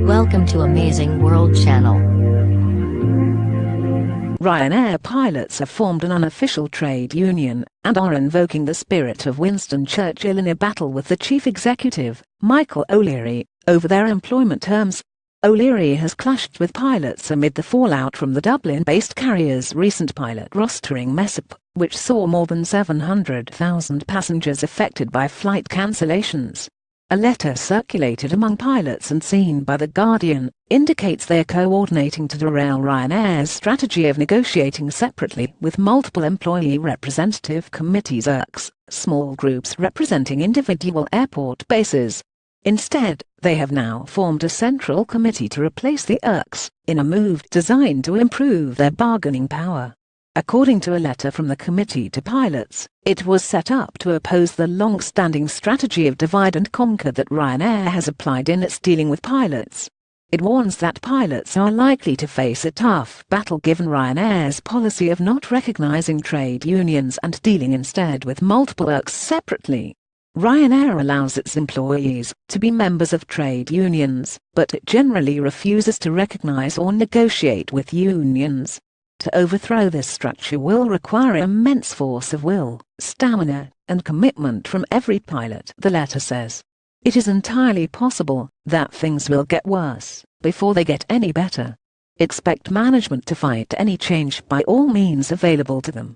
Welcome to Amazing World Channel. Ryanair pilots have formed an unofficial trade union and are invoking the spirit of Winston Churchill in a battle with the chief executive, Michael O'Leary, over their employment terms. O'Leary has clashed with pilots amid the fallout from the Dublin-based carrier's recent pilot rostering messup, which saw more than 700,000 passengers affected by flight cancellations. A letter circulated among pilots and seen by The Guardian indicates they are coordinating to derail Ryanair's strategy of negotiating separately with multiple employee representative committees (IRCs), small groups representing individual airport bases. Instead, they have now formed a central committee to replace the IRCs, in a move designed to improve their bargaining power. According to a letter from the committee to pilots, it was set up to oppose the long-standing strategy of divide and conquer that Ryanair has applied in its dealing with pilots. It warns that pilots are likely to face a tough battle given Ryanair's policy of not recognizing trade unions and dealing instead with multiple IRCs separately. Ryanair allows its employees to be members of trade unions, but it generally refuses to recognize or negotiate with unions. To overthrow this structure will require immense force of will, stamina, and commitment from every pilot, the letter says. It is entirely possible that things will get worse before they get any better. Expect management to fight any change by all means available to them.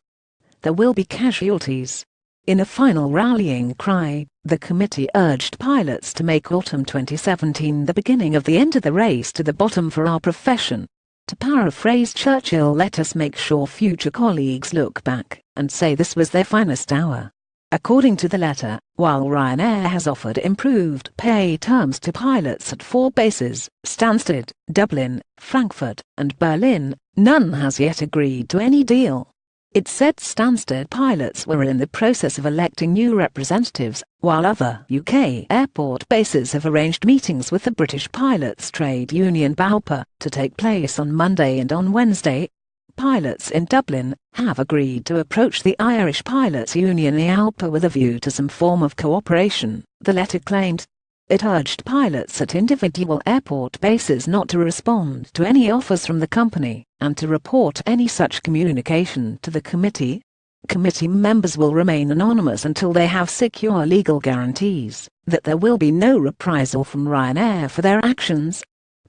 There will be casualties. In a final rallying cry, the committee urged pilots to make autumn 2017 the beginning of the end of the race to the bottom for our profession. To paraphrase Churchill, let us make sure future colleagues look back and say this was their finest hour. According to the letter, while Ryanair has offered improved pay terms to pilots at 4 bases, Stansted, Dublin, Frankfurt, and Berlin, none has yet agreed to any deal. It said Stansted pilots were in the process of electing new representatives, while other UK airport bases have arranged meetings with the British pilots' trade union BALPA to take place on Monday and on Wednesday. Pilots in Dublin have agreed to approach the Irish pilots' union IALPA with a view to some form of cooperation, the letter claimed. It urged pilots at individual airport bases not to respond to any offers from the company, and to report any such communication to the committee. Committee members will remain anonymous until they have secure legal guarantees that there will be no reprisal from Ryanair for their actions.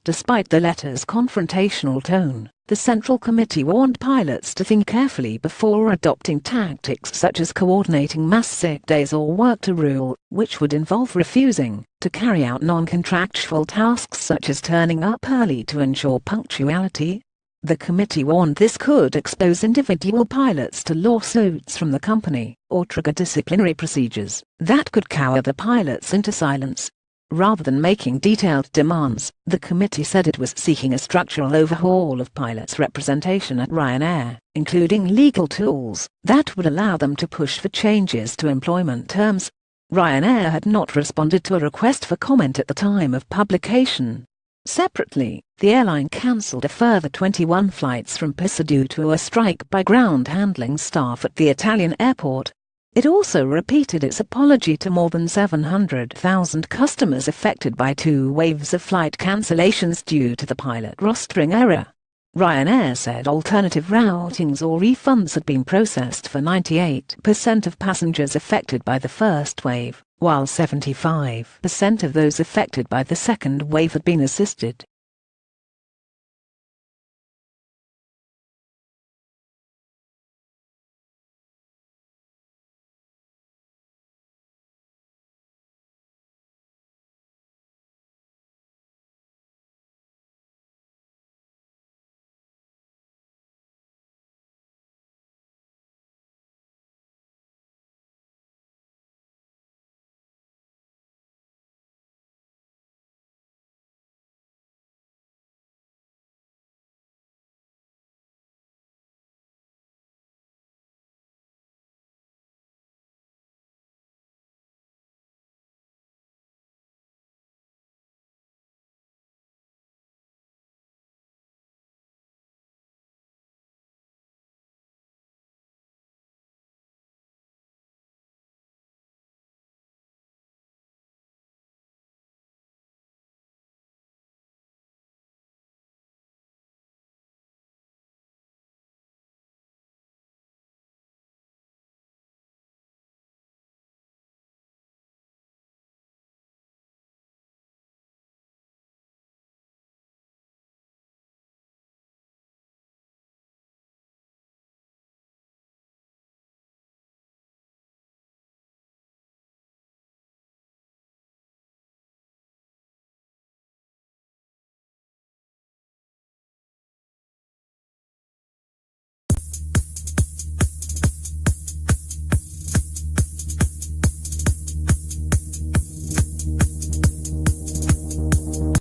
Despite the letter's confrontational tone, the Central Committee warned pilots to think carefully before adopting tactics such as coordinating mass sick days or work to rule, which would involve refusing to carry out non-contractual tasks such as turning up early to ensure punctuality. The committee warned this could expose individual pilots to lawsuits from the company, or trigger disciplinary procedures that could cower the pilots into silence. Rather than making detailed demands, the committee said it was seeking a structural overhaul of pilots' representation at Ryanair, including legal tools that would allow them to push for changes to employment terms. Ryanair had not responded to a request for comment at the time of publication. Separately, the airline cancelled a further 21 flights from Pisa due to a strike by ground handling staff at the Italian airport. It also repeated its apology to more than 700,000 customers affected by 2 waves of flight cancellations due to the pilot rostering error. Ryanair said alternative routings or refunds had been processed for 98% of passengers affected by the first wave, while 75% of those affected by the second wave had been assisted.